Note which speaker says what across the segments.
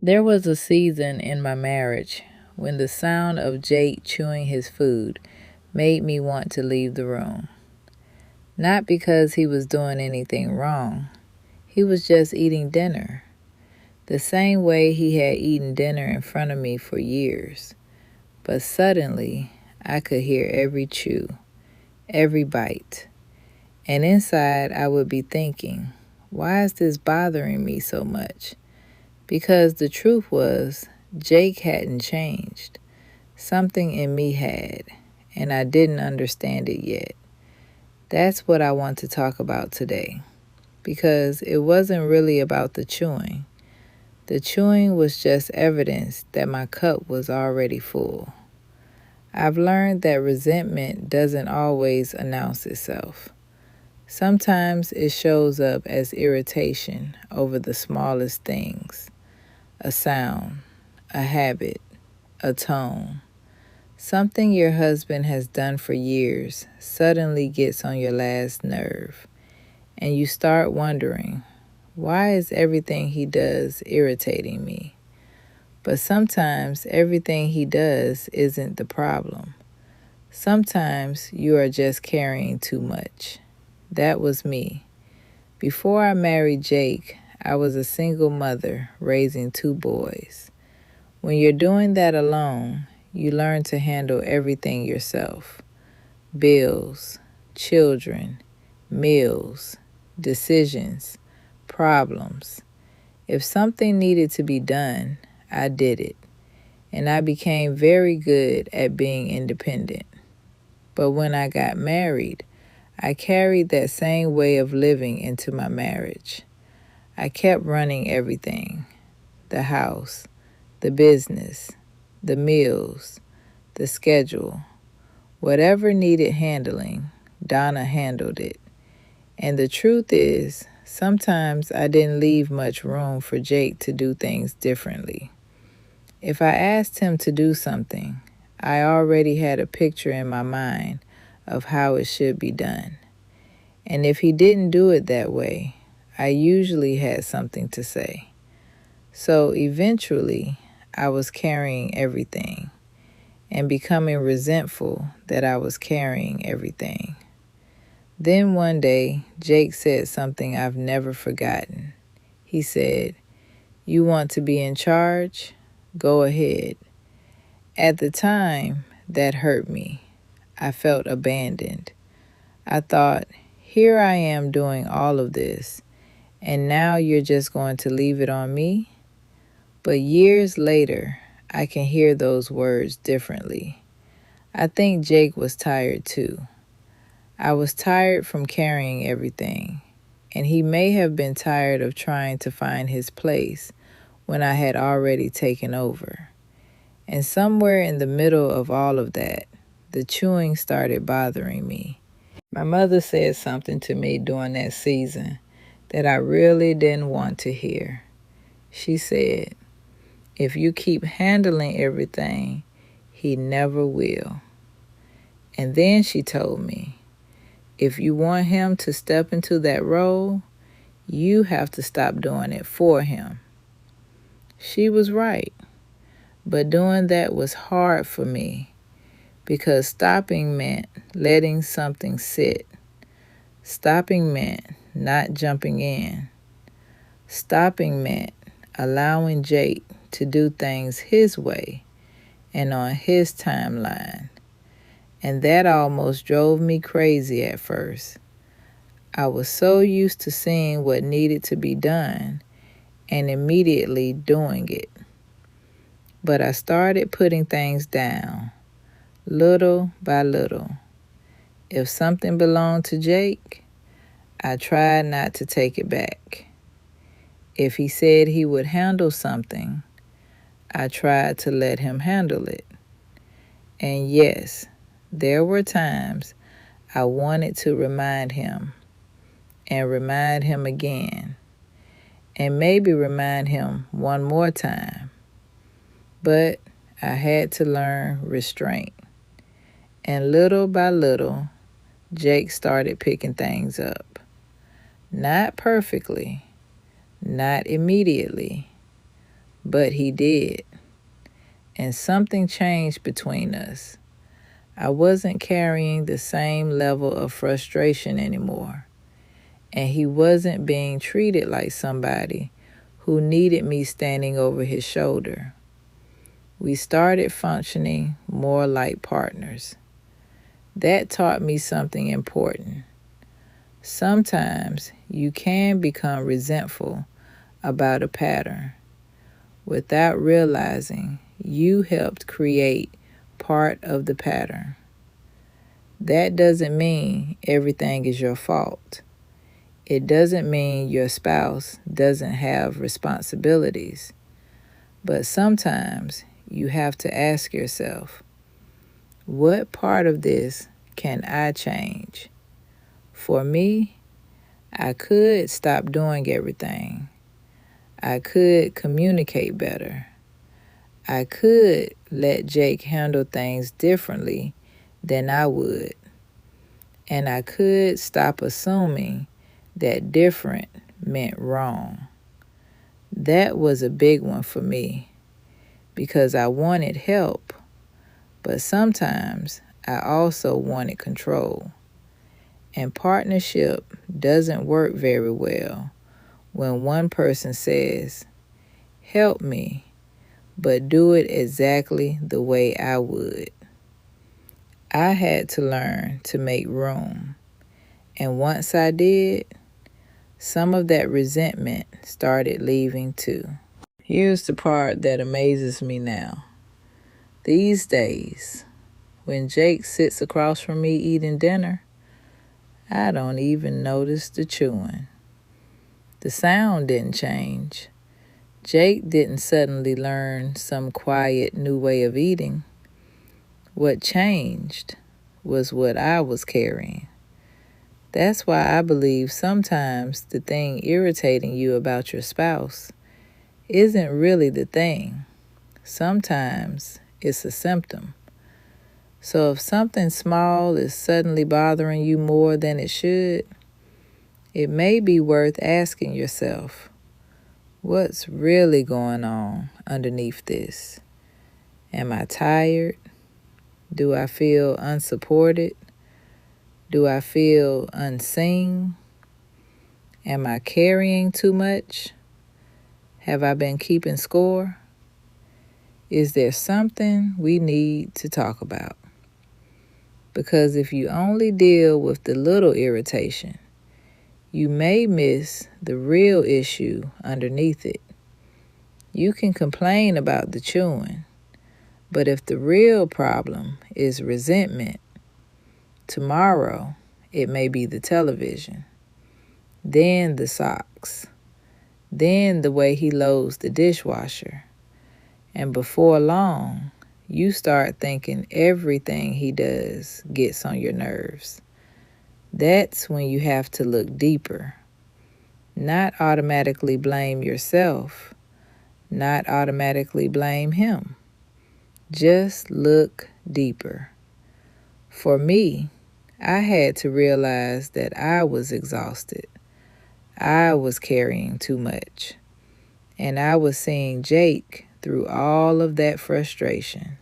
Speaker 1: There was a season in my marriage when the sound of Jake chewing his food made me want to leave the room. Not because he was doing anything wrong, he was just eating dinner, the same way he had eaten dinner in front of me for years. But suddenly, I could hear every chew, every bite, and inside I would be thinking, why is this bothering me so much? Because the truth was, Jake hadn't changed. Something in me had, and I didn't understand it yet. That's what I want to talk about today, because it wasn't really about the chewing. The chewing was just evidence that my cup was already full. I've learned that resentment doesn't always announce itself. Sometimes it shows up as irritation over the smallest things: a sound, a habit, a tone. Something your husband has done for years suddenly gets on your last nerve, and you start wondering, why is everything he does irritating me? But sometimes everything he does isn't the problem. Sometimes you are just carrying too much. That was me. Before I married Jake, I was a single mother raising two boys. When you're doing that alone, you learn to handle everything yourself: bills, children, meals, decisions, problems. If something needed to be done, I did it, and I became very good at being independent. But when I got married, I carried that same way of living into my marriage. I kept running everything: the house, the business, the meals, the schedule. Whatever needed handling, Donna handled it. And the truth is, sometimes I didn't leave much room for Jake to do things differently. If I asked him to do something, I already had a picture in my mind of how it should be done. And if he didn't do it that way, I usually had something to say. So eventually, I was carrying everything and becoming resentful that I was carrying everything. Then one day, Jake said something I've never forgotten. He said, "You want to be in charge? Go ahead." At the time, that hurt me. I felt abandoned. I thought, here I am doing all of this, and now you're just going to leave it on me? But years later, I can hear those words differently. I think Jake was tired too. I was tired from carrying everything, and he may have been tired of trying to find his place when I had already taken over. And somewhere in the middle of all of that, the chewing started bothering me. My mother said something to me during that season that I really didn't want to hear. She said, "If you keep handling everything, he never will." And then she told me, if you want him to step into that role, you have to stop doing it for him. She was right, but doing that was hard for me because stopping meant letting something sit. Stopping meant not jumping in. Stopping meant allowing Jake to do things his way and on his timeline. And that almost drove me crazy at first. I was so used to seeing what needed to be done and immediately doing it. But I started putting things down, little by little. If something belonged to Jake, I tried not to take it back. If he said he would handle something, I tried to let him handle it. And yes, there were times I wanted to remind him and remind him again, and maybe remind him one more time. But I had to learn restraint. And little by little, Jake started picking things up. Not perfectly, not immediately, but he did. And something changed between us. I wasn't carrying the same level of frustration anymore. And he wasn't being treated like somebody who needed me standing over his shoulder. We started functioning more like partners. That taught me something important. Sometimes you can become resentful about a pattern without realizing you helped create part of the pattern. That doesn't mean everything is your fault. It doesn't mean your spouse doesn't have responsibilities. But sometimes you have to ask yourself, what part of this can I change? For me, I could stop doing everything. I could communicate better. I could let Jake handle things differently than I would. And I could stop assuming that different meant wrong. That was a big one for me because I wanted help, but sometimes I also wanted control. And partnership doesn't work very well when one person says, help me, but do it exactly the way I would. I had to learn to make room. And once I did, some of that resentment started leaving too. Here's the part that amazes me now. These days, when Jake sits across from me eating dinner, I don't even notice the chewing. The sound didn't change. Jake didn't suddenly learn some quiet new way of eating. What changed was what I was carrying. That's why I believe sometimes the thing irritating you about your spouse isn't really the thing. Sometimes it's a symptom. So if something small is suddenly bothering you more than it should, it may be worth asking yourself, what's really going on underneath this? Am I tired? Do I feel unsupported? Do I feel unseen? Am I carrying too much? Have I been keeping score? Is there something we need to talk about? Because if you only deal with the little irritation, you may miss the real issue underneath it. You can complain about the chewing, but if the real problem is resentment, tomorrow it may be the television, then the socks, then the way he loads the dishwasher, and before long, you start thinking everything he does gets on your nerves. That's when you have to look deeper. Not automatically blame yourself. Not automatically blame him. Just look deeper. For me, I had to realize that I was exhausted. I was carrying too much. And I was seeing Jake through all of that frustration.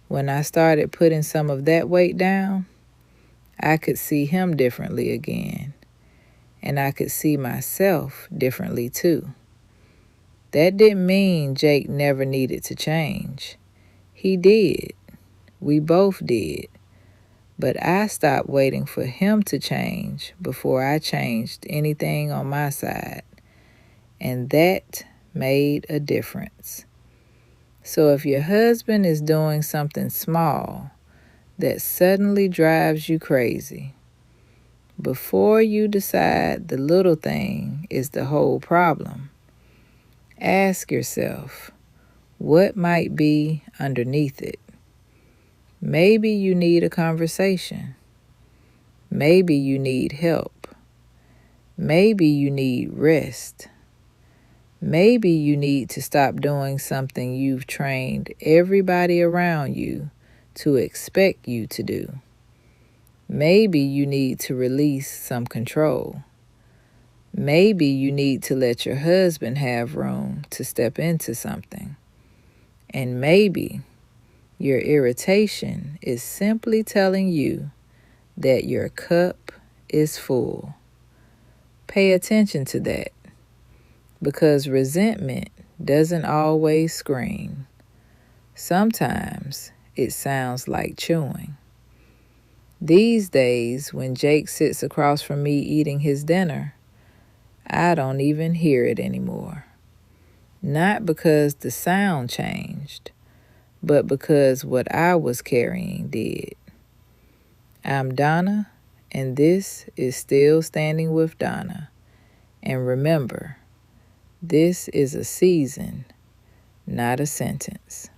Speaker 1: When I started putting some of that weight down, I could see him differently again. And I could see myself differently too. That didn't mean Jake never needed to change. He did. We both did. But I stopped waiting for him to change before I changed anything on my side. And that made a difference. So if your husband is doing something small that suddenly drives you crazy, before you decide the little thing is the whole problem, ask yourself, what might be underneath it? Maybe you need a conversation. Maybe you need help. Maybe you need rest. Maybe you need to stop doing something you've trained everybody around you to expect you to do. Maybe you need to release some control. Maybe you need to let your husband have room to step into something. And maybe your irritation is simply telling you that your cup is full. Pay attention to that, because resentment doesn't always scream. Sometimes it sounds like chewing. These days, when Jake sits across from me eating his dinner, I don't even hear it anymore. Not because the sound changed, but because what I was carrying did. I'm Donna, and this is Still Standing with Donna. And remember, this is a season, not a sentence.